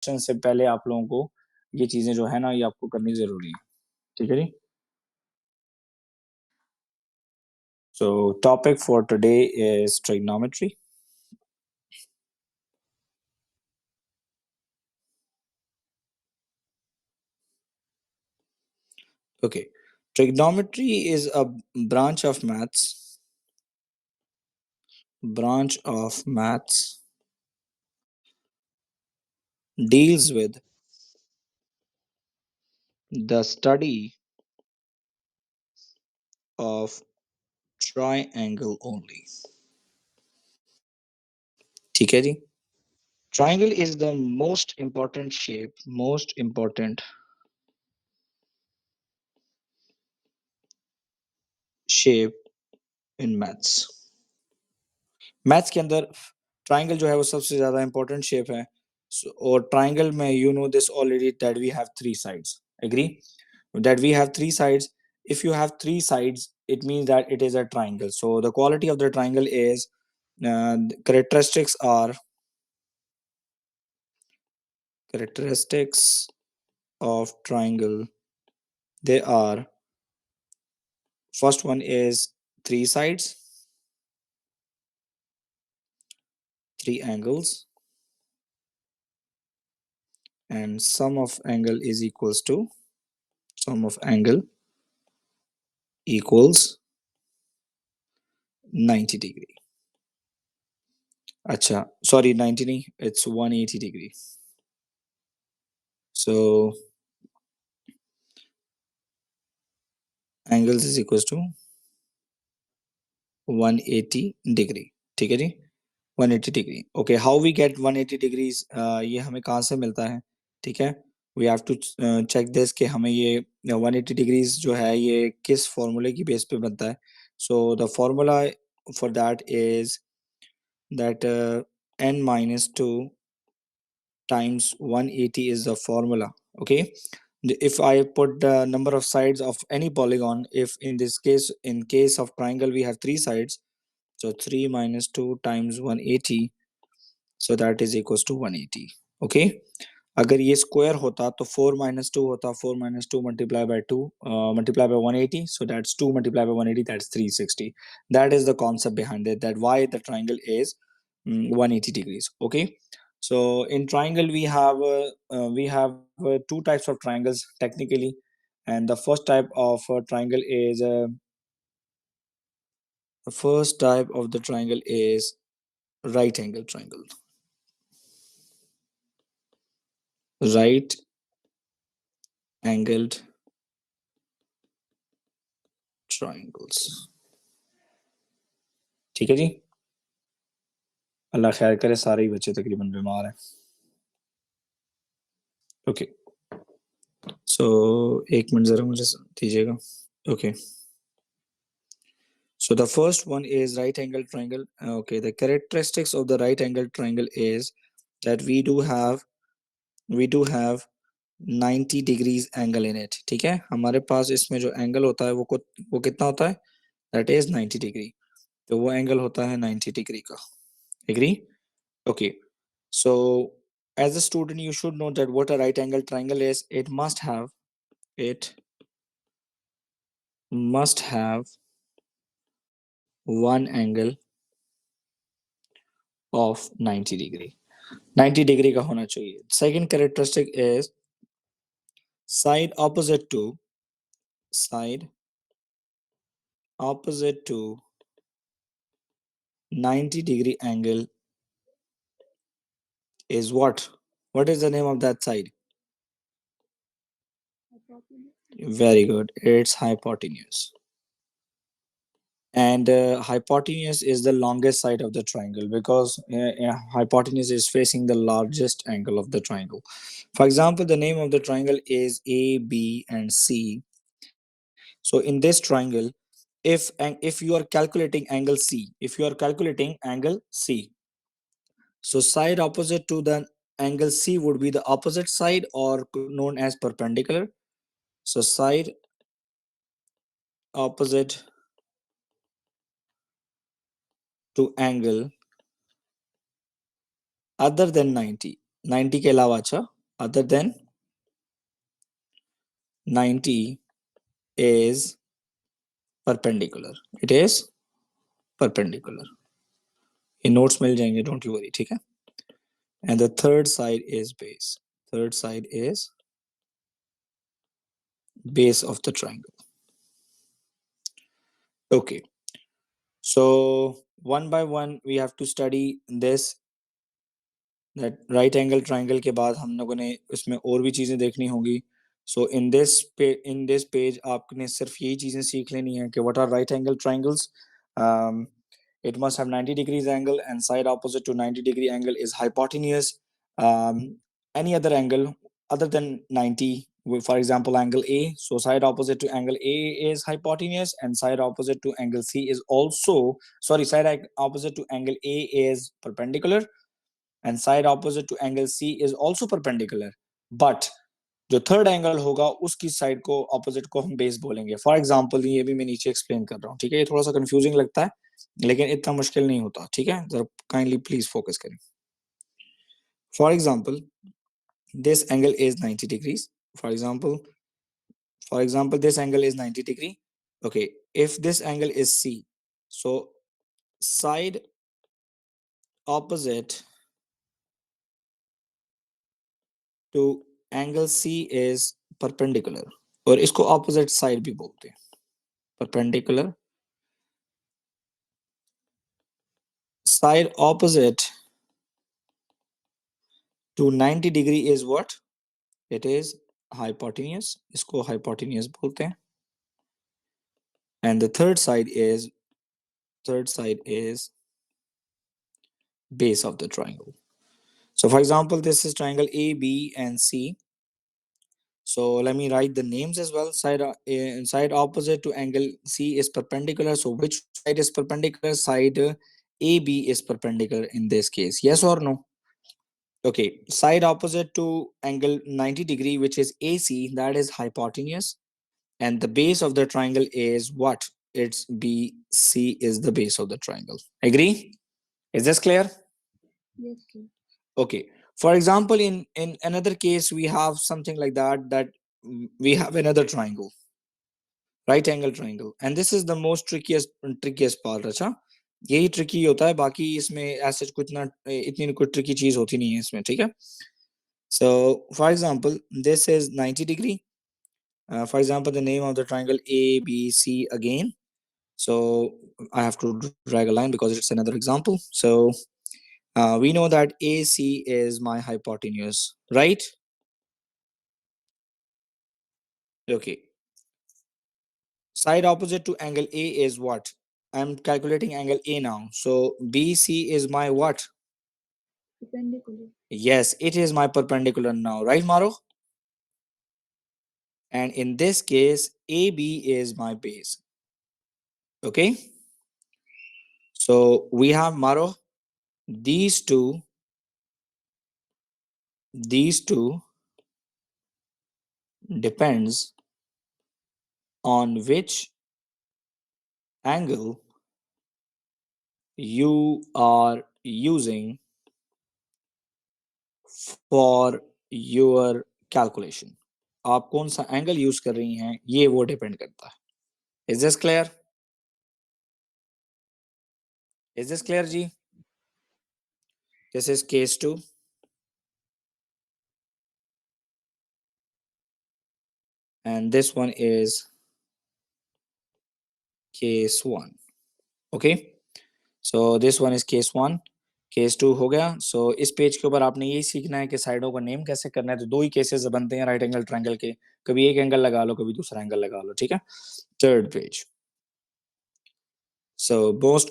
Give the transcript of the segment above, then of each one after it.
Question से पहले आप लोगों को ये चीजें जो है ना ये आपको करनी जरूरी है, ठीक है जी। So topic for today is trigonometry. Okay, trigonometry is a branch of maths. Branch of maths deals with the study of triangle only. ठीक है जी। Triangle is the most important shape in maths. Maths के अंदर triangle जो है वो सबसे ज्यादा important shape है। और ट्राइंगल में you know this already that we have three sides. Agree that we have three sides. if you have three sides it means that it is a triangle. So the quality of the triangle is characteristics are characteristics of triangle. They are, first one is three sides, three angles, and sum of angle is equals to sum of angle equals 90 degree. Acha, sorry, 90 nahi, it's 180 degree. So angles is equals to 180 degree. ठीक है जी, 180 degree. Okay, how we get 180 degrees? ये हमें कहाँ से मिलता है? ठीक है, we have to check this कि हमें ये 180 degrees जो है ये किस फॉर्मूले की बेस पे बनता है. So the formula for that is that n minus 2 times 180 is the formula. Okay, if I put the number of sides of any polygon, if in this case, in case of triangle we have three sides, so 3 minus 2 times 180, so that is equals to 180. Okay, अगर ये square होता तो 4 minus 2 होता, 4 minus 2 multiply by 2 multiply by 180, so that's 2 multiply by 180, that's 360. That is the concept behind it, that why the triangle is 180 degrees. Okay, so in triangle we have two types of triangles technically, and the first type of triangle is the first type of the triangle is right angle triangle. Right angled triangles. ठीक है जी, अल्लाह खैर करे, सारे ही बच्चे तकरीबन बीमार हैं. Okay, सो एक मिनट जरा मुझे दीजिएगा. Okay, so the first one is right angle triangle. Okay, the characteristics of the right angle triangle is that we do have 90 degrees angle in it. ठीक है, हमारे पास इसमें जो एंगल होता है वो कितना होता है? That is 90 degree. तो वो एंगल होता है 90 डिग्री का. Agree? Okay, so as a student you should know that what a right angle triangle is. It must have one angle of 90 degree. 90 degree का होना चाहिए. Second characteristic is side opposite to 90 degree angle is what? What is the name of that side? Very good. It's hypotenuse. And hypotenuse is the longest side of the triangle because hypotenuse is facing the largest angle of the triangle. For example, the name of the triangle is A, B, and C. So in this triangle, if you are calculating angle C, so side opposite to the angle C would be the opposite side or known as perpendicular. So side opposite to angle other than 90. 90 के अलावा, अच्छा, other than 90 is perpendicular. It is perpendicular. ये notes मिल जाएंगे, don't you worry, ठीक है. And the third side is base. Third side is base of the triangle. Okay. So one by one we have to study this. That right angle triangle के बाद हम लोगों ने इसमें और भी चीजें देखनी होंगी. So in this page आपने सिर्फ यही चीजें सीख लेनी है कि what are right angle triangles. Um, it must have 90 degrees angle and side opposite to 90-degree angle is hypotenuse. Any other angle other than 90, for example angle A, so side opposite to angle A is hypotenuse and side opposite to angle C is also, sorry, side opposite to angle A is perpendicular and side opposite to angle C is also perpendicular. But जो third angle होगा उसकी side को opposite को हम base बोलेंगे. For example ये भी मैं नीचे एक्सप्लेन कर रहा हूँ, ठीक है. ये थोड़ा सा कंफ्यूजिंग लगता है लेकिन इतना मुश्किल नहीं होता, ठीक है. जरा काइंडली प्लीज फोकस करें. For example this angle is 90 degrees. For example, this angle is 90 degree. Okay, if this angle is C, so side opposite to angle C is perpendicular. और इसको opposite side भी बोलते हैं, perpendicular. Side opposite to 90 degree is what? It is hypotenuse. इसको hypotenuse बोलते हैं. And the third side is base of the triangle. So for example, this is triangle A, B, and C. So let me write the names as well. Side opposite to angle C is perpendicular. So which side is perpendicular? Side AB is perpendicular in this case. Yes or no? Okay. Side opposite to angle 90 degree, which is AC, that is hypotenuse. And the base of the triangle is what? It's BC is the base of the triangle. Agree? Is this clear? Yes, sir. Okay. For example, in another case, we have something like that we have another triangle, right angle triangle, and this is the most trickiest part. अच्छा, यही tricky होता है, बाकी इसमें ऐसे कुछ ना इतनी कोई tricky चीज होती नहीं है इसमें, ठीक है. So for example, this is 90 degree. For example, the name of the triangle ABC again. So I have to drag a line because it's another example. So we know that AC is my hypotenuse, right? Okay. Side opposite to angle A is what? I'm calculating angle A now. So BC is my what? Perpendicular. Yes, it is my perpendicular now, right, Maro? And in this case, AB is my base. Okay. So we have, Maro, these two depends on which angle you are using for your calculation. आप कौन सा angle use कर रही हैं ये वो depend करता है. Is this clear? Is this clear, Ji? This is case 2. And this one is case 1. Okay. So this one is case 1. Case 2 हो गया. सो इस पेज के ऊपर आपने यही सीखना है कि साइडों का नेम कैसे करना है. तो दो ही केसेस बनते हैं राइट एंगल ट्रायंगल के. कभी एक एंगल लगा लो, कभी दूसरा एंगल लगा लो, ठीक है. Third page. So most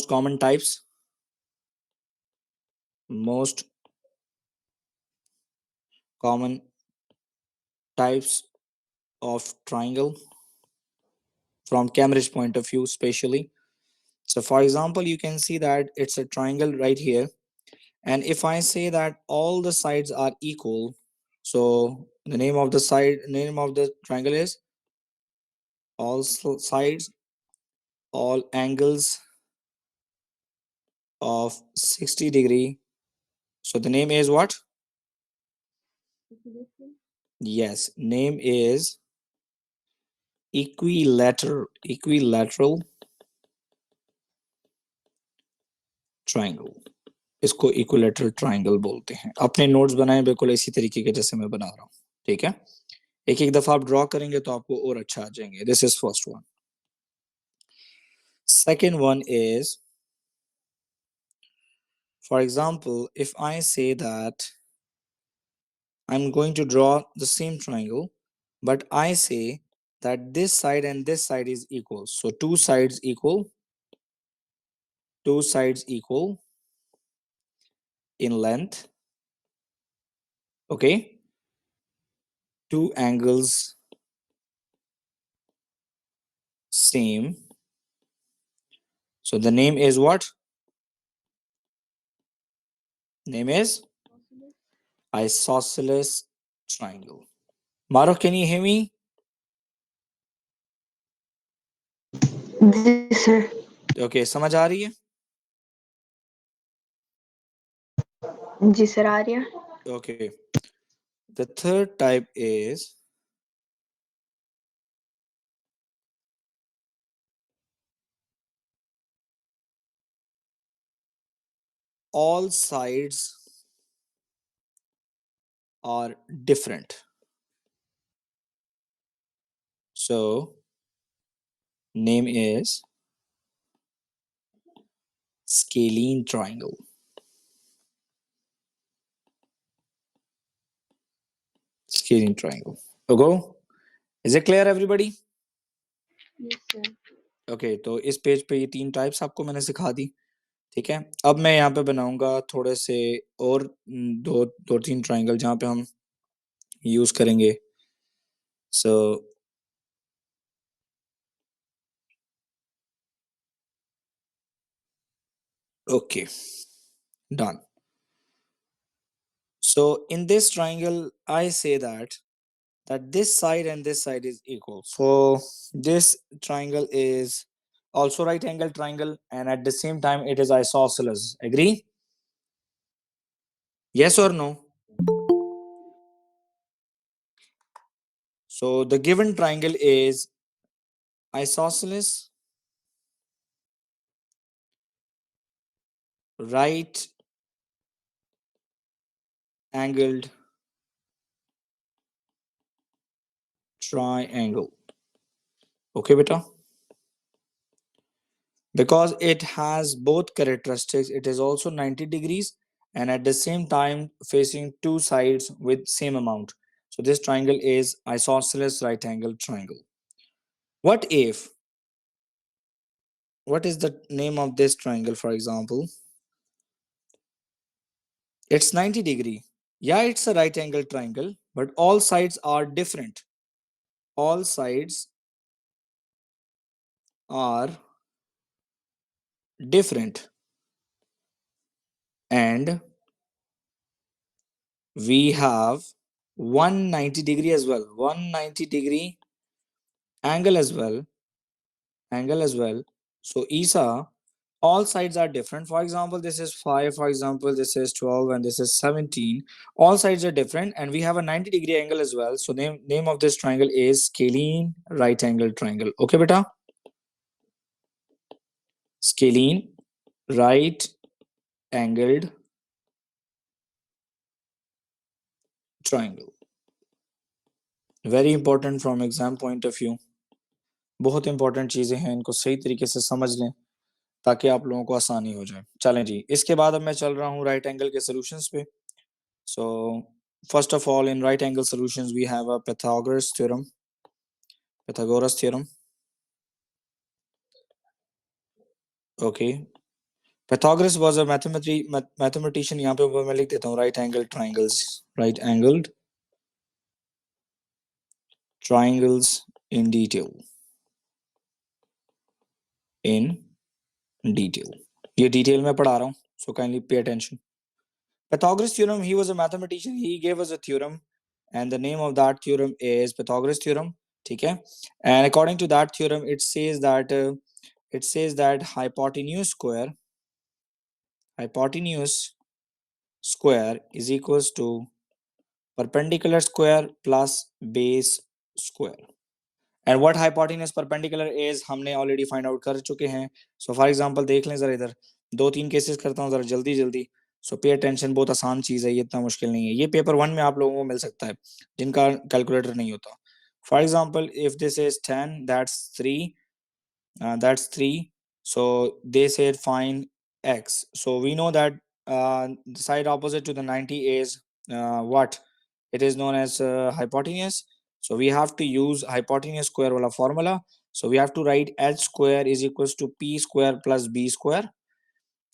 common types, most common types of triangle from Cambridge point of view, especially. So for example, you can see that it's a triangle right here. And if I say that all the sides are equal, so the name of the triangle is all sides, all angles of 60 degree So the name is what? Equilateral. Yes, name is equilateral triangle. इसको equilateral triangle बोलते हैं। अपने notes बनाएं बिल्कुल इसी तरीके के जैसे मैं बना रहा हूँ, ठीक है। एक एक दफा आप ड्रॉ करेंगे तो आपको और अच्छा आ जाएंगे। This is first one. Second one is, for example, if I say that I'm going to draw the same triangle, but I say that this side and this side is equal. So two sides equal in length, okay? Two angles same. So the name is what? Name is Isosceles. isosceles triangle. Maro, can you hear me? जी sir. Okay, समझ आ रही है? जी sir आ रही है। Okay. The third type is all sides are different. So name is scalene triangle. Scalene triangle. Okay. Is it clear everybody? Yes, sir. Okay, तो इस page पे ये तीन टाइप्स आपको मैंने सिखा दी, ठीक है। अब मैं यहाँ पे बनाऊंगा थोड़े से और दो दो तीन ट्राइंगल जहाँ पे हम यूज करेंगे। So okay, done. So in this triangle I say that this side and this side is equal. So this triangle is also right angle triangle and at the same time it is isosceles. Agree? Yes or no? So the given triangle is isosceles, right angled triangle. Okay, beta? Because it has both characteristics, it is also 90 degrees and at the same time facing two sides with same amount. So this triangle is isosceles right angle triangle. What if, what is the name of this triangle, for example? It's 90 degree. Yeah, it's a right angle triangle, but all sides are different. All sides are different. And we have 190 degree as well, 190 degree angle as well, so isa, all sides are different. For example, this is 5, for example this is 12, and this is 17. All sides are different and we have a 90-degree angle as well. So name of this triangle is scalene right angle triangle. Okay beta, scalene right angled triangle. Very important from exam point of view. बहुत important चीजें हैं, इनको सही तरीके से समझ लें ताकि आप लोगों को आसानी हो जाए। चलें जी, इसके बाद अब मैं चल रहा हूँ राइट एंगल के सॉल्यूशंस पे। So first of all in right angle solutions we have a Pythagoras theorem. Okay, Pythagoras was a mathematician. यहाँ पे मैं लिख देता हूँ right angled triangles in detail. ये डिटेल में पढ़ा रहा हूँ, so kindly pay attention. Pythagoras theorem, he was a mathematician, he gave us a theorem and the name of that theorem is Pythagoras theorem, ठीक है। And according to that theorem it says that hypotenuse square is equals to perpendicular square plus base square. And what hypotenuse perpendicular is हमने already find out कर चुके हैं. So for example देख लें जरा इधर, दो तीन केसेस करता हूँ जरा जल्दी जल्दी. सो पे अटेंशन, बहुत आसान चीज है ये, इतना मुश्किल नहीं है. ये पेपर 1 में आप लोगों को मिल सकता है जिनका कैलकुलेटर नहीं होता. For example if this is 10, that's 3. So they said find x. So we know that the side opposite to the 90 is what? It is known as hypotenuse. So we have to use hypotenuse square wala formula. So we have to write h square is equals to p square plus b square.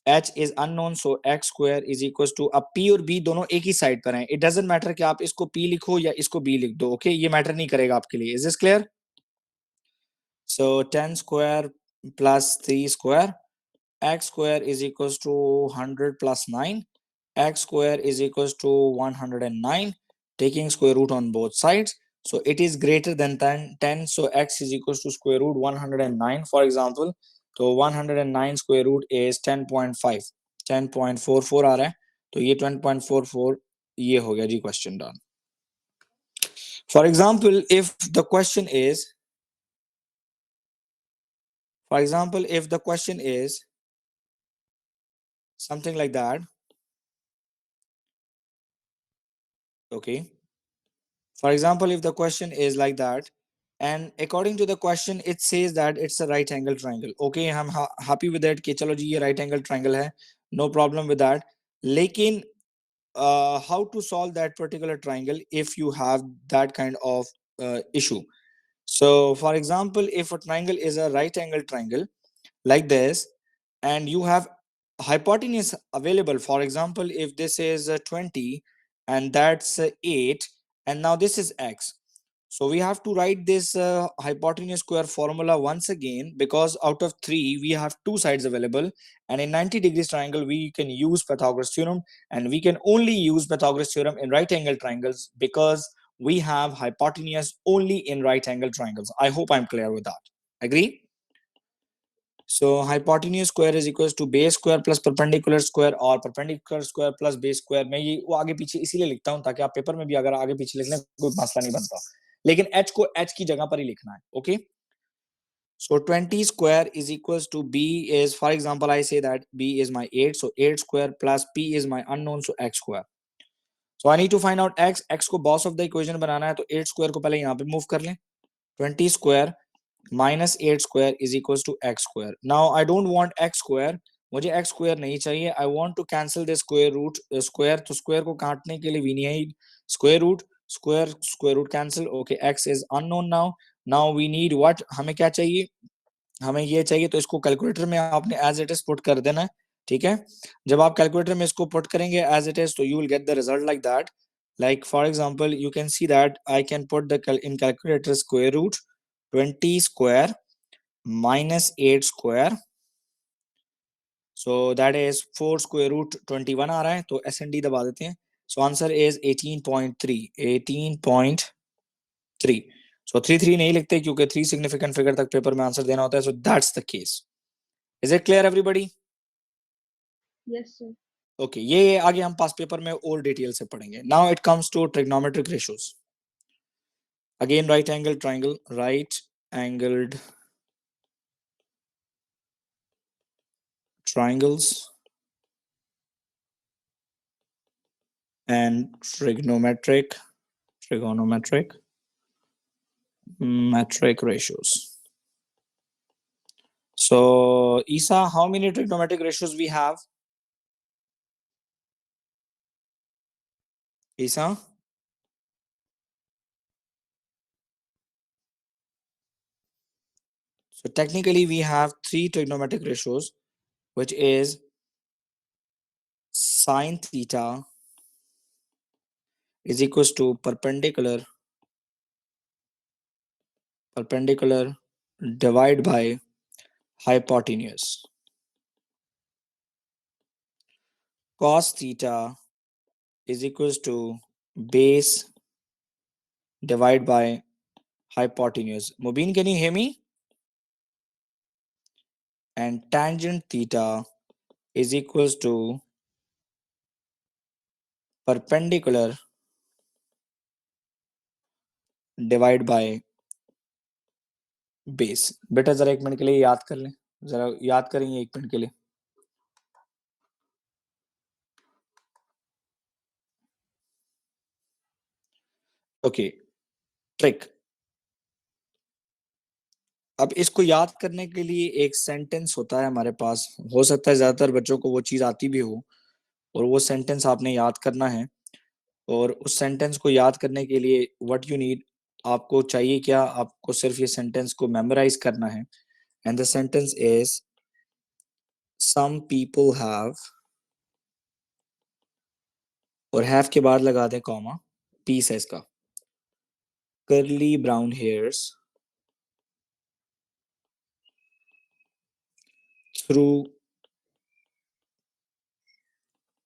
h is unknown, so x square is equals to, अब p और b दोनों एक ही side पर हैं. It doesn't matter कि आप इसको p लिखो या इसको b लिख दो. Okay, ये मैटर नहीं करेगा आपके लिए. Is this clear? So 10 square plus 3 square, x square is equals to 100 plus 9, x square is equals to 109, taking square root on both sides. So it is greater than 10, so x is equals to square root 109, for example. So 109 square root is 10.5, 10.44 आ रहा है, तो ये 10.44 ये हो गया जी. Question done. For example, if the question is, if the question is something like that, okay, for example if the question is like that, and according to the question it says that it's a right angle triangle. Okay, I'm happy with that कि चलो जी ये right angle triangle है, no problem with that. लेकिन how to solve that particular triangle if you have that kind of issue? So for example, if a triangle is a right angle triangle like this, and you have hypotenuse available, for example if this is 20 and that's 8, and now this is x, so we have to write this hypotenuse square formula once again, because out of 3 we have two sides available, and in 90 degrees triangle we can use Pythagoras theorem, and we can only use Pythagoras theorem in right angle triangles because we have hypotenuse only in right angle triangles. I hope I'm clear with that. Agree? So hypotenuse square is equals to base square plus perpendicular square, और perpendicular square plus base square. मैं ये वो आगे पीछे इसीलिए लिखता हूँ ताकि आप पेपर में भी अगर आगे पीछे लिख लें कोई मसला नहीं बनता, लेकिन h को h की जगह पर ही लिखना है. Okay, so 20 square is equals to b is, for example I say that b is my 8, so 8 square plus p is my unknown, so x square. So I need to find out x को boss of the equation बनाना है, तो 8 square को पहले यहाँ पे move कर लें. 20 square minus 8 square is equals to x square. Now I don't want x square, मुझे x square नहीं चाहिए. I want to cancel the square root square, तो square को काटने के लिए we need square root, square root cancel. Okay, x is unknown now. Now we need what? हमें क्या चाहिए? हमें ये चाहिए, तो इसको कैलकुलेटर में आपने एज इट इज पुट कर देना है. ठीक है, जब आप कैलकुलेटर में इसको पुट करेंगे एज इट इज, तो you will get the result like that. Like for example, you can see that I can put the in calculator square root 20 square minus 8 square, so that is 4 square root 21 आ रहा है, तो S N D दबा देते हैं. So answer is 18.3, 18.3. So 3 नहीं लिखते क्योंकि 3 significant figure तक पेपर में आंसर देना होता है. So that's the case. Is it clear everybody? Yes, sir. Okay, ये आगे हम पास पेपर में और डिटेल से पढ़ेंगे. Now it comes to trigonometric ratios. Again, right angled triangle, right angled triangles and trigonometric metric ratios. So Isa, how many trigonometric ratios we have? Isa? So technically we have 3 trigonometric ratios, which is sine theta is equals to perpendicular divide by hypotenuse. Cos theta is equals to base divide by hypotenuse. Mubin, can you hear me? And tangent theta is equals to perpendicular divide by base. बेटा जरा एक minute के लिए याद कर लें, जरा याद करेंगे एक मिनट के लिए. Okay, trick. अब इसको याद करने के लिए एक सेंटेंस होता है हमारे पास, हो सकता है ज्यादातर बच्चों को वो चीज आती भी हो, और वो सेंटेंस आपने याद करना है. और उस सेंटेंस को याद करने के लिए व्हाट यू नीड, आपको चाहिए क्या, आपको सिर्फ ये सेंटेंस को मेमोराइज करना है. And the sentence is some people have, और हैव के बाद लगा दें कॉमा, पीस है इसका, curly brown hairs through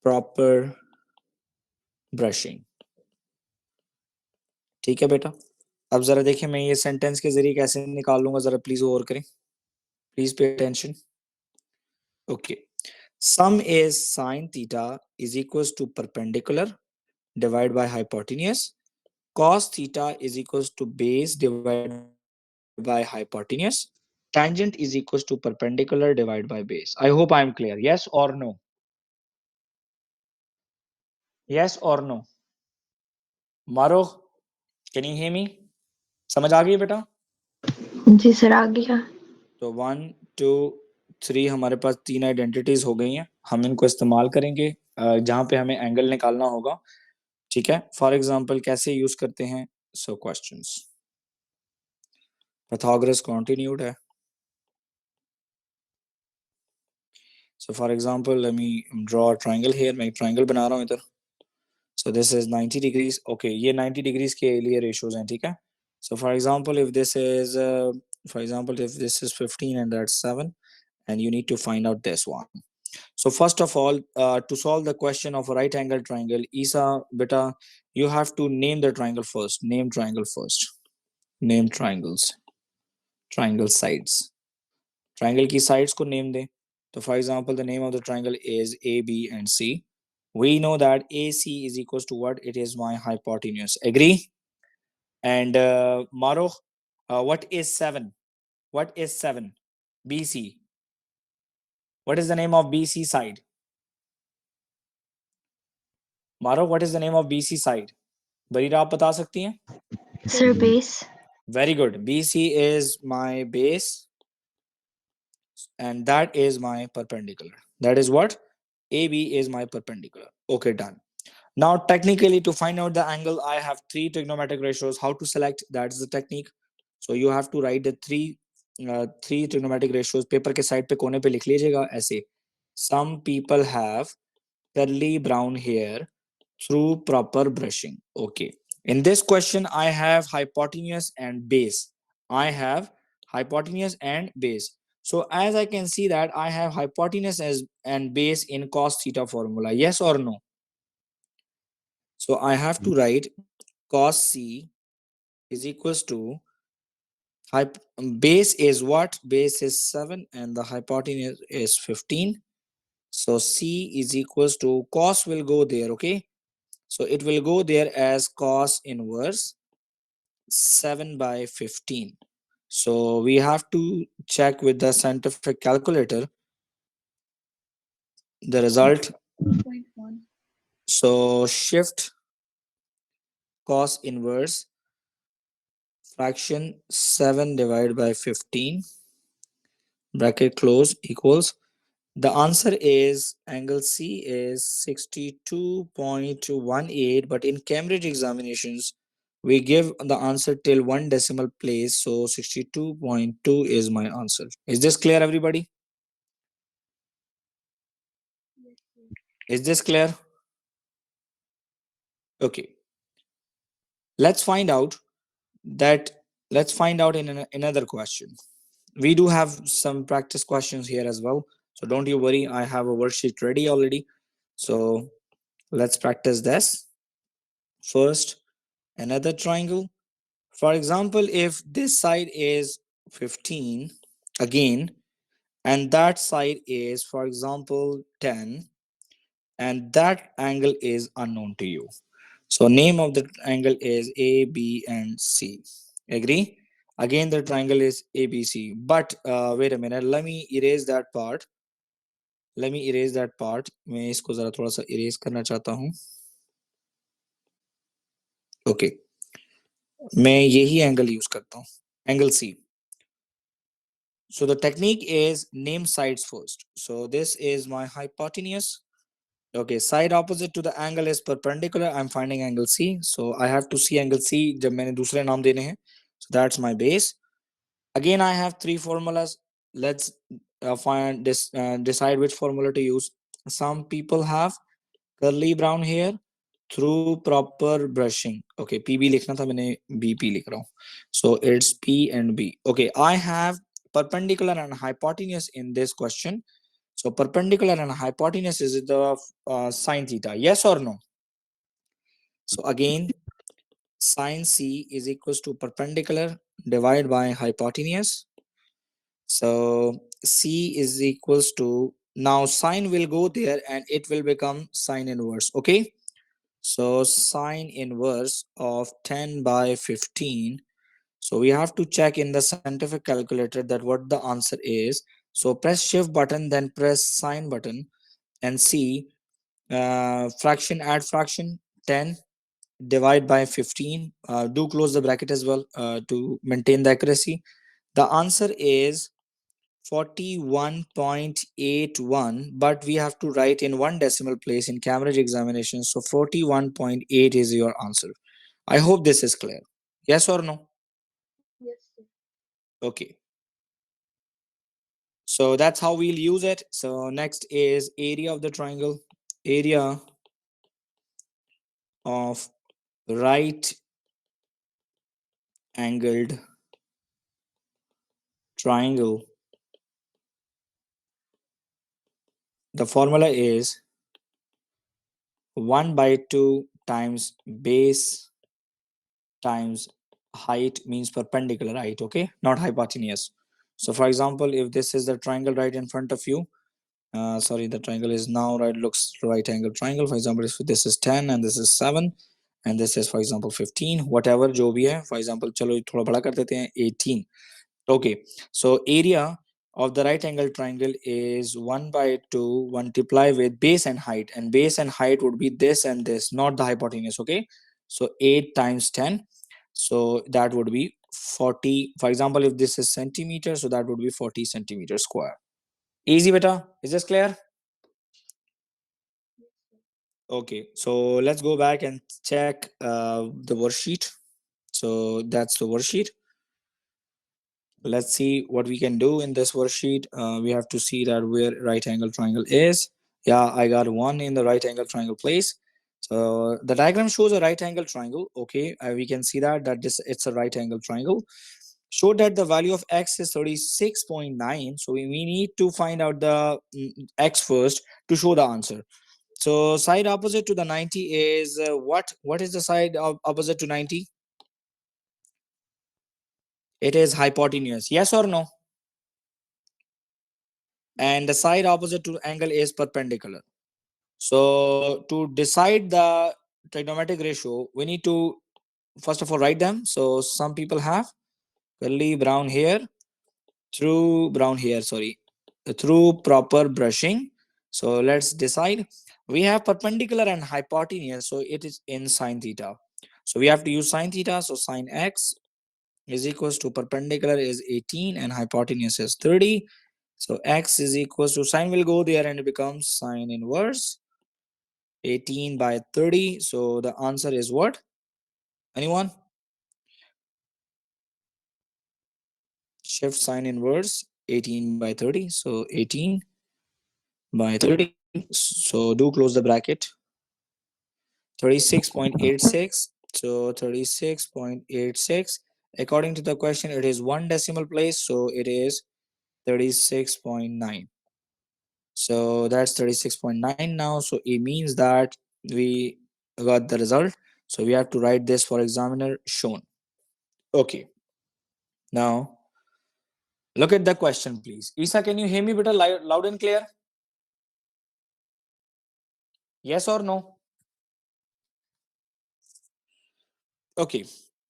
proper brushing. ठीक है बेटा. अब जरा देखिए मैं ये सेंटेंस के जरिए कैसे निकाल लूंगा, जरा प्लीज गौर करें, please pay attention. Okay, some is sin theta is equals to perpendicular divided by hypotenuse, cos theta is equals to base divided by hypotenuse, tangent is equals to perpendicular divided by base. I hope I am clear. Yes or no? Yes or no? मारो, can you hear me? समझ आ गई बेटा? जी sir, आ गया. तो 1 2 3 हमारे पास 3 identities हो गई हैं. हम इनको इस्तेमाल करेंगे जहां पे हमें एंगल निकालना होगा. ठीक है, फॉर एग्जांपल कैसे यूज करते हैं. सो क्वेश्चंस, पाइथागोरस कंटिन्यूड है. So for example let me draw triangle here. मैं ट्रायंगल बना रहा हूं इधर. So this is 90 degrees. Okay, ये 90 डिग्रीज के लिए रेशियोज हैं. ठीक है. So for example if this is, for example if this is 15 and that's 7, and you need to find out this one. So first of all, to solve the question of a right angle triangle, Isa beta, you have to name the triangle first. Name triangle first. Name triangles. Triangle sides. Triangle की sides को name दें. So for example, the name of the triangle is A, B, and C. We know that AC is equals to what? It is my hypotenuse. Agree? And Maro, what is 7? What is 7? BC. What is the name of BC side? Maro, what is the name of BC side? Bareera आप बता सकती हैं? Sir base. Very good. BC is my base and that is my perpendicular. That is what? AB is my perpendicular. Okay, done. Now technically to find out the angle, I have 3 trigonometric ratios. How to select? That's the technique. So you have to write the three trigonometric ratios. Paper के side पे कोने पे लिख लीजिएगा ऐसे. Some people have curly brown hair through proper brushing. Okay. In this question, I have hypotenuse and base. I have hypotenuse and base. So as I can see that I have hypotenuse as and base in cos theta formula. Yes or no? So I have to write cos C is equals to base is what? Base is 7 and the hypotenuse is 15. So C is equals to cos will go there. Okay. So it will go there as cos inverse 7 by 15. So we have to check with the scientific calculator the result. 2.1. So shift cos inverse fraction 7 divided by 15 bracket close equals, the answer is angle C is 62.18, but in Cambridge examinations we give the answer till 1 decimal place, so 62.2 is my answer. Is this clear everybody? Yes, sir. Is this clear? Okay, let's find out that, let's find out in another question. We do have some practice questions here as well, so don't you worry, I have a worksheet ready already. So let's practice this. First, another triangle. For example, if this side is 15 again, and that side is, for example, 10, and that angle is unknown to you. So name of the angle is A, B, and C. Agree? Again, the triangle is ABC. But wait a minute. Let me erase that part. Let me erase that part. मैं इसको जरा थोड़ा सा erase करना चाहता हूँ. Okay. मैं यही angle use करता हूँ. Angle C. So the technique is name sides first. So this is my hypotenuse. Okay, side opposite to the angle is perpendicular. I'm finding angle C. So I have to see angle C जब मैंने दूसरे नाम देने हैं. So that's my base. Again, I have three formulas. Let's find this, decide which formula to use. Some people have curly brown hair through proper brushing. Okay, PB लिखना था मैंने BP लिख रहा हूँ. So it's P and B. Okay, I have perpendicular and hypotenuse in this question. So perpendicular and hypotenuse is the sine theta. Yes or no? So again, sine C is equals to perpendicular divided by hypotenuse. So C is equals to, now sine will go there and it will become sine inverse. Okay. So sine inverse of 10 by 15. So we have to check in the scientific calculator that what the answer is. So press shift button, then press sine button and see fraction, add fraction, 10 divide by 15. Do close the bracket as well to maintain the accuracy. The answer is 41.81, but we have to write in one decimal place in Cambridge examination. So 41.8 is your answer. I hope this is clear. Yes or no? Yes, sir. Okay. So that's how we'll use it. So next is area of the triangle. Area of right angled triangle. The formula is 1 by 2 times base times height, means perpendicular height, okay, not hypotenuse. So for example, if this is the triangle right in front of you, sorry, the triangle is now right, looks right angle triangle. For example, if this is 10 and this is 7 and this is for example 15, whatever जो भी है, for example चलो थोड़ा बड़ा कर देते हैं 18. Okay, so area of the right angle triangle is 1 by 2 multiply with base and base and height would be this and this, not the hypotenuse. Okay, so 8 times 10, so that would be 40. For example, if this is centimeter, so that would be 40 centimeter square. Easy beta, is this clear? Yes, sir. Okay, so let's go back and check the worksheet. So that's the worksheet. Let's see what we can do in this worksheet. We have to see that where right angle triangle is. Yeah, I got one in the right angle triangle place. So the diagram shows a right angle triangle. Okay, we can see that this, it's a right angle triangle. Show that the value of x is 36.9. So we need to find out the x first to show the answer. So side opposite to the 90 is what? What is the side opposite to 90? It is hypotenuse. Yes or no? And the side opposite to angle is perpendicular. So to decide the trigonometric ratio, we need to first of all write them. So some people have curly brown hair through proper brushing. So let's decide. We have perpendicular and hypotenuse, so it is in sine theta. So we have to use sine theta. So sine x is equals to perpendicular is 18 and hypotenuse is 30. So x is equals to, sine will go there and it becomes sine inverse 18 by 30. So the answer is what? Anyone? Shift sine inverse 18 by 30. So 18 by 30. So do close the bracket. 36.86. So 36.86. According to the question, it is one decimal place. So it is 36.9. So that's 36.9 now. So it means that we got the result. So we have to write this for examiner shown. Okay. Now look at the question, please. Isa, can you hear me better loud and clear? Yes or no? Okay.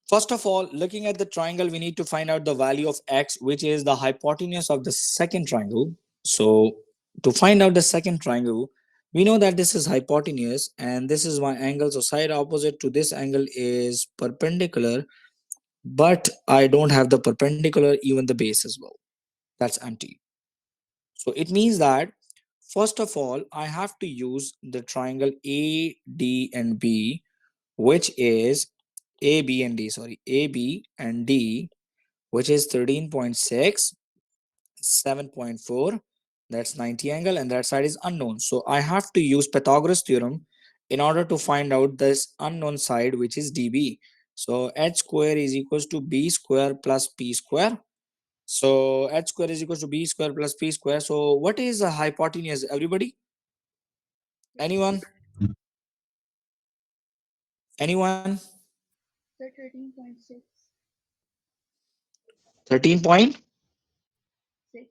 First of all, looking at the triangle, we need to find out the value of x, which is the hypotenuse of the second triangle. So, to find out the second triangle, we know that this is hypotenuse and this is my angle. So, side opposite to this angle is perpendicular, but I don't have the perpendicular, even the base as well. That's empty. So, it means that first of all, I have to use the triangle A, D, and B, which is A, B, and D, sorry, A, B, and D, which is 13.6, 7.4, that's 90 angle, and that side is unknown. So I have to use Pythagoras theorem in order to find out this unknown side, which is dB. So h square is equals to b square plus p square. So h square is equals to b square plus p square. So what is the hypotenuse, everybody? Yes, sir. Anyone? Anyone? Sir, 13.6. 13 point? 6.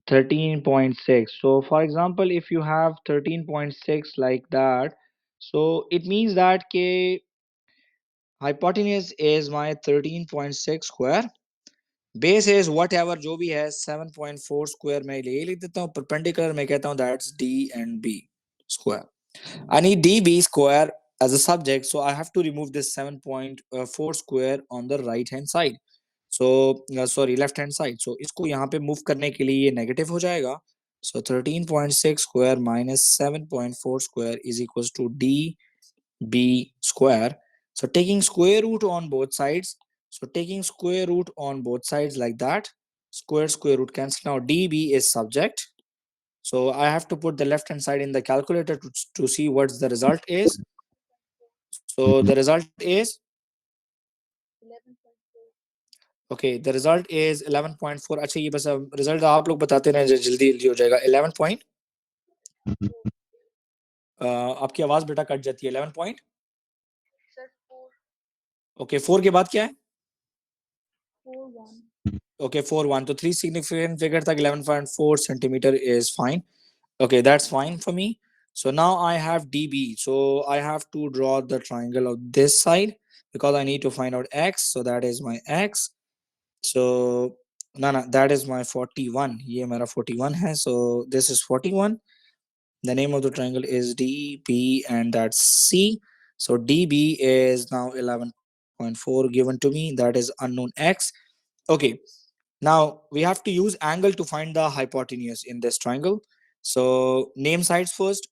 13.6. So for example, if you have 13.6 like that, so it means that k hypotenuse is my 13.6 square, base is whatever जो भी है 7.4 square मैं ले लिख देता हूँ, perpendicular मैं कहता हूँ that's d and b square. I need db square as a subject, so I have to remove this 7.4 square on the right hand side. So sorry, left hand side. So इसको यहाँ पे move करने के लिए ये negative हो जाएगा. So 13.6 square minus 7.4 square is equals to db square. So taking square root on both sides. So taking square root on both sides like that. Square root cancel. Now db is subject. So I have to put the left hand side in the calculator to see what the result is. So the result is 11.4. okay, the result is 11.4. अच्छा ये बस result आप लोग बताते रहे जल्दी जल्दी हो जाएगा 11 पॉइंट आपकी आवाज बेटा कट जाती है 11 पॉइंट Sir, 4. ओके 4 के बाद क्या है 4, 1. ओके 4 1 तो 3 significant figure तक 11.4 centimeter is fine. Okay, that's fine for me. So now I have db, so I have to draw the triangle of this side because I need to find out x. So that is my x. So no no, that is my 41. ये मेरा 41 है. So this is 41. The name of the triangle is DB and that's C. So DB is now 11.4 given to me. That is unknown X. Okay. Now we have to use angle to find the hypotenuse in this triangle. So name sides first.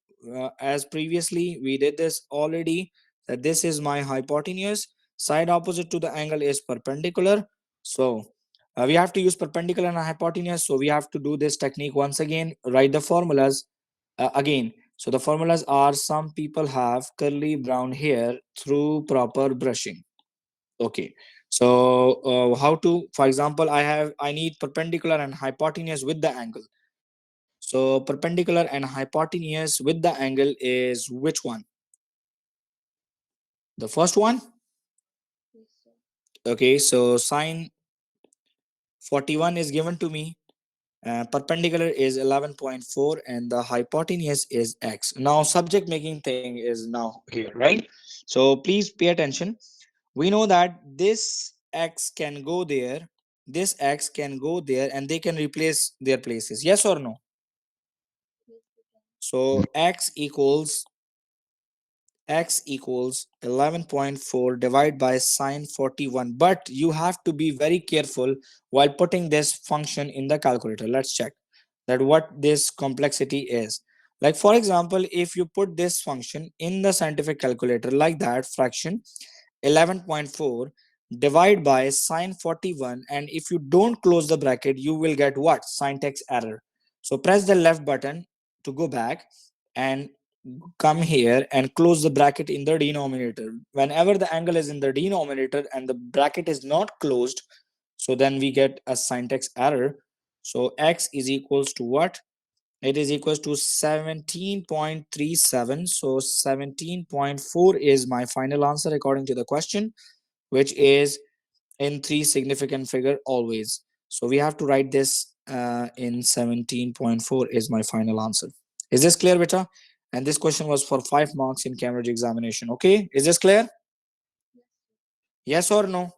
As previously we did this already, that this is my hypotenuse. Side opposite to the angle is perpendicular. So we have to use perpendicular and hypotenuse. So we have to do this technique once again. Write the formulas again. So the formulas are: some people have curly brown hair through proper brushing. Okay. So how to, for example, I need perpendicular and hypotenuse with the angle. So perpendicular and hypotenuse with the angle is which one? The first one. Yes, sir. Okay. So sine 41 is given to me. Perpendicular is 11.4 and the hypotenuse is x. Now subject making thing is now here, right? So please pay attention. We know that this x can go there, this x can go there, and they can replace their places. Yes or no? Yes, we can. So x equals 11.4 divided by sine 41, but you have to be very careful while putting this function in the calculator. Let's check that what this complexity is. Like for example, if you put this function in the scientific calculator like that, fraction 11.4 divide by sine 41, and if you don't close the bracket you will get what? Syntax error. So press the left button to go back and come here and close the bracket in the denominator. Whenever the angle is in the denominator and the bracket is not closed, so then we get a syntax error. So x is equals to what? It is equals to 17.37. So 17.4 is my final answer according to the question, which is in three significant figure always. So we have to write this in 17.4 is my final answer. Is this clear, beta? And this question was for 5 marks in Cambridge examination. Okay, is this clear? Yes, sir. Yes or no?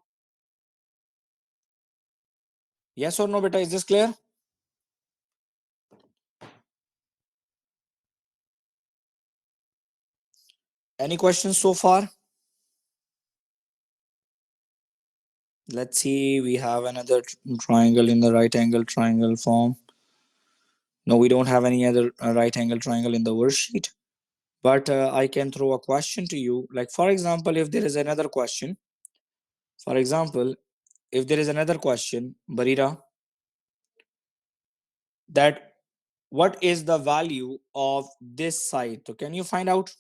Yes or no, beta? Is this clear? Any questions so far? Let's see. We have another triangle in the right angle triangle form. No, we don't have any other right angle triangle in the worksheet. But I can throw a question to you. Like, for example, if there is another question, for example, if there is another question, Barira, that what is the value of this side? So can you find out?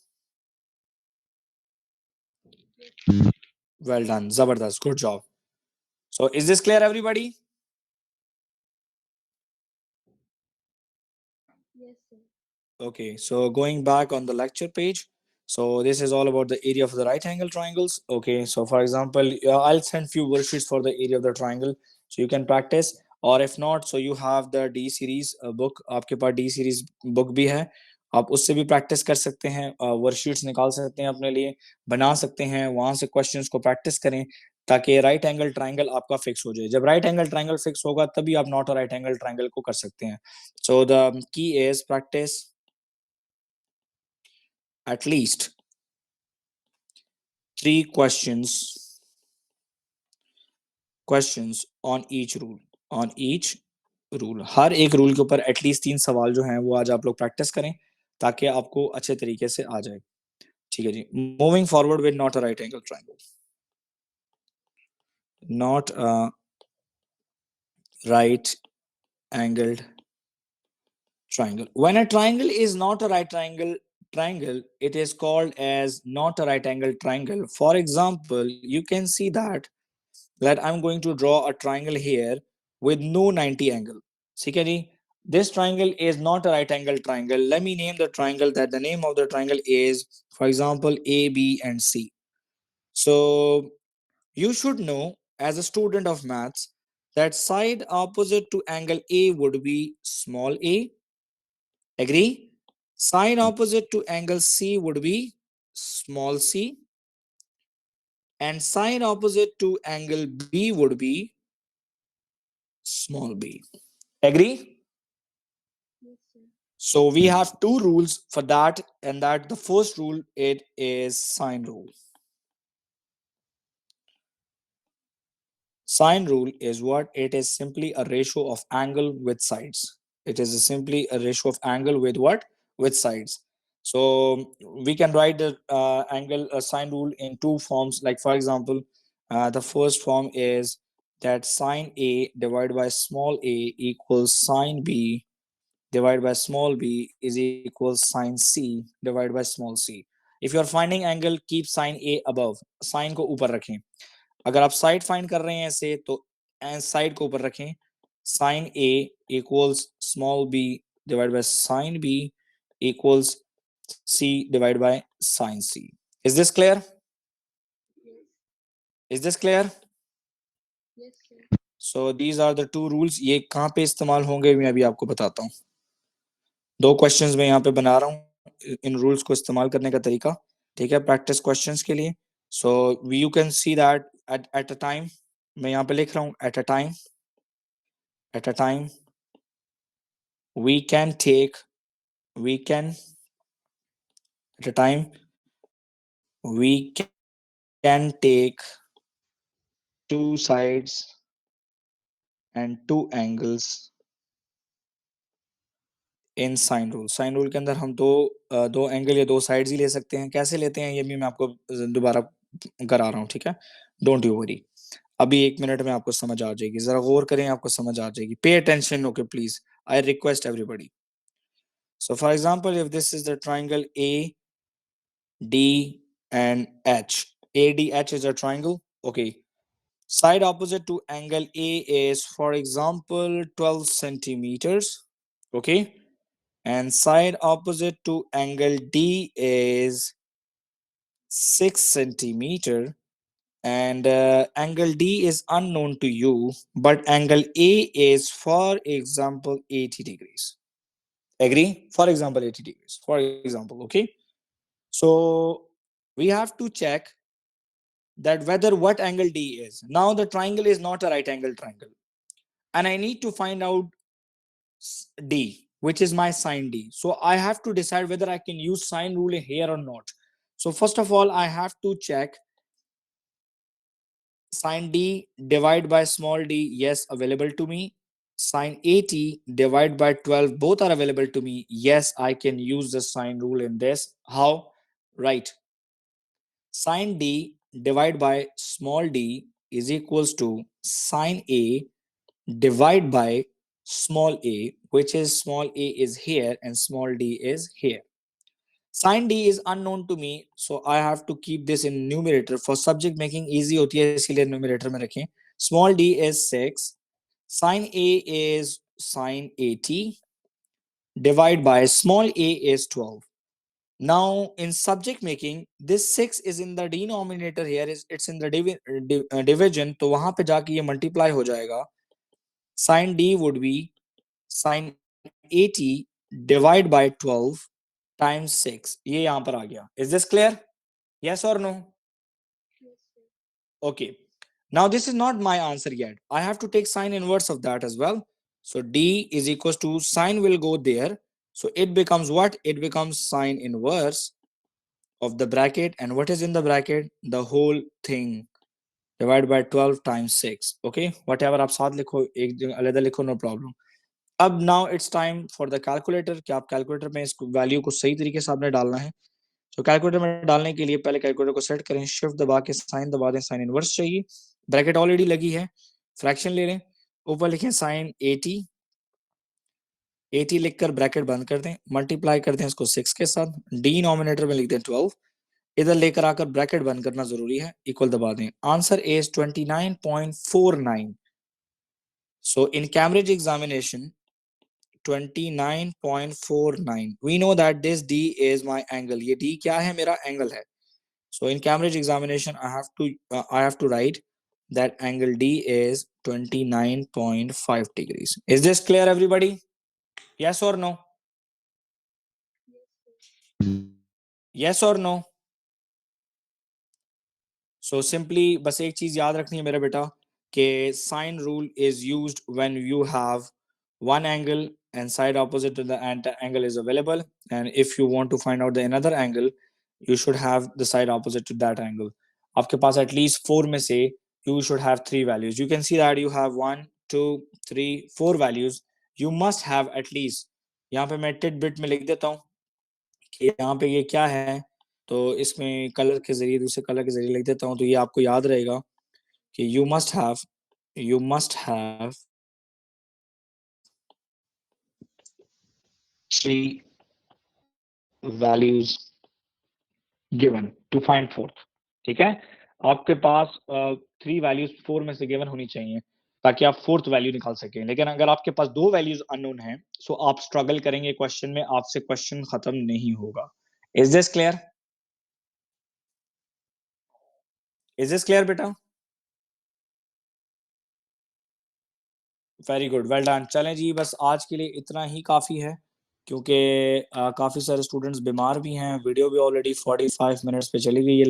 Yes, sir. Well done. Zabardast. Good job. So is this clear, everybody? Yes, sir. Okay, so going back on the lecture page. So this is all about the area of the right angle triangles. Okay, so for example, I'll send few worksheets for the area of the triangle so you can practice. Or if not, so you have the D series book. आपके पास D series book भी है. आप उससे भी practice कर सकते हैं, worksheets निकाल सकते हैं अपने लिए, बना सकते हैं, वहां से क्वेश्चंस को प्रैक्टिस करें ताकि राइट एंगल ट्रायंगल आपका फिक्स हो जाए. जब राइट एंगल ट्रायंगल फिक्स होगा तभी आप नॉट राइट एंगल ट्रायंगल को कर सकते हैं. So the key is practice at least 3 questions on each rule. हर एक रूल के ऊपर एटलीस्ट 3 सवाल जो हैं वो आज आप लोग प्रैक्टिस करें ताकि आपको अच्छे तरीके से आ जाए. ठीक है जी. Moving forward with not a right angle triangle. Not a right angled triangle. When a triangle is not a right triangle, it is called as not a right angle triangle. For example, you can see that I'm going to draw a triangle here with no 90 angle. ठीक है जी. This triangle is not a right angle triangle. Let me name the triangle. That the name of the triangle is, for example, A, B, and C. So you should know as a student of maths that side opposite to angle A would be small a. Agree? Side opposite to angle C would be small c. And side opposite to angle B would be small b. Agree? Yes, sir. So we have two rules for that, and that the first rule it is sine rule. Sine rule is what? It is simply a ratio of angle with sides. It is simply a ratio of angle with what? With sides. So we can write the angle sine rule in two forms. Like for example, the first form is that sine A divided by small a equals sine B divided by small b is equals sine c divided by small c. If you are finding angle, keep sine a above. Sine को ऊपर रखें. अगर आप side find कर रहे हैं ऐसे तो साइड को ऊपर रखें. Sine A equals small b divide by sine B equals C divide by sine C. Is this clear? Yes. Is this clear? Yes, sir. So these are the two rules. ये कहाँ पे इस्तेमाल होंगे मैं अभी आपको बताता हूँ. दो क्वेश्चंस मैं यहाँ पे बना रहा हूँ इन रूल्स को इस्तेमाल करने का तरीका. ठीक है, प्रैक्टिस क्वेश्चंस के लिए. So you can see that at a time. मैं यहाँ पे लिख रहा हूँ at a time we can take we can at a time we can take two sides and two angles in sine rule. Sine rule के अंदर हम दो एंगल या दो साइड्स ही ले सकते हैं. कैसे लेते हैं ये भी मैं आपको दोबारा करा रहा हूँ. ठीक है, डोंट यू वरी. अभी 1 मिनट में आपको समझ आ जाएगी. जरा गौर करें, आपको समझ आ जाएगी. Pay attention. Okay please, I request everybody. So for example if this is the triangle A D and H. ADH is a triangle. Okay. Side opposite to angle A is, for example, 12 centimeters. Okay. And side opposite to angle D is 6 centimeter. And angle D is unknown to you, but angle A is, for example, 80 degrees. Agree? For example, 80 degrees. For example, okay. So we have to check that whether what angle D is. Now the triangle is not a right angle triangle, and I need to find out D, which is my sine D. So I have to decide whether I can use sine rule here or not. So first of all, I have to check sine D divide by small d, yes, available to me. Sine 80 divide by 12, both are available to me. Yes, I can use the sine rule in this. How? Right. Sine D divide by small d is equals to sine A divide by small a, which is small a is here and small d is here. Sin d is unknown to me, so I have to keep this in numerator. For subject making easy होती है इसलिए numerator में रखें. Small d is 6, sin a is sin 80, divide by small a is 12. Now in subject making, this 6 is in the denominator here, is it's in the division, तो वहां पे जाके ये multiply हो जाएगा. Sin d would be sin 80 divide by 12 times 6. ये यहां पर आ गया. Is this clear? Yes or no? Yes, sir. Okay. Now this is not my answer yet. I have to take sine inverse of that as well. So d is equals to sine will go there. So it becomes what? It becomes sine inverse of the bracket. And what is in the bracket? The whole thing divided by 12 times 6. Okay. Whatever आप साथ लिखो, एक जगह अलग लिखो, no problem. अब now it's time for the calculator कि आप कैलकुलेटर में इस वैल्यू को सही तरीके से आपने डालना है. तो कैलकुलेटर में डालने के लिए पहले कैलकुलेटर को सेट करें, शिफ्ट दबा के साइन दबा दें, साइन इनवर्स चाहिए, ब्रैकेट ऑलरेडी लगी है, फ्रैक्शन ले लें, ऊपर लिखें साइन 80, 80 लिखकर ब्रैकेट बंद कर दें, मल्टीप्लाई कर दें इसको 6 के साथ, डिनोमिनेटर में लिख दें 12, इधर लेकर आकर ब्रैकेट बंद करना जरूरी है, इक्वल दबा दें. Answer is 29.49. So in Cambridge examination 29.49. We know that this D is my angle. ये D क्या है? मेरा angle है. So in Cambridge examination, I have to write that angle D is 29.5 degrees. Is this clear, everybody? Yes or no? Yes, sir. Yes or no? So simply बस एक चीज याद रखनी है मेरा बेटा कि sine rule is used when you have one angle and side opposite to the angle is available, and if you want to find out the another angle, you should have the side opposite to that angle. आपके पास at least 4 में से you should have 3 values. You can see that you have 1 2 3 4 values. You must have at least, यहाँ पे मैं tidbit में लिख देता हूँ कि यहाँ पे ये क्या है, तो इसमें कलर के जरिए, दूसरे कलर के जरिए लिख देता हूँ, तो ये आपको याद रहेगा कि you must have 3 values given to find fourth. ठीक है, आपके पास 3 वैल्यूज 4 में से गिवन होनी चाहिए ताकि आप फोर्थ वैल्यू निकाल सकें. लेकिन अगर आपके पास 2 वैल्यूज अननोन हैं, सो आप स्ट्रगल करेंगे क्वेश्चन में, आपसे क्वेश्चन खत्म नहीं होगा. Is this clear? Is this clear बेटा? Very good, well done. चलें जी, बस आज के लिए इतना ही काफ़ी है, क्योंकि काफ़ी सारे स्टूडेंट्स बीमार भी हैं. वीडियो भी ऑलरेडी 45 मिनट्स पे चली गई है.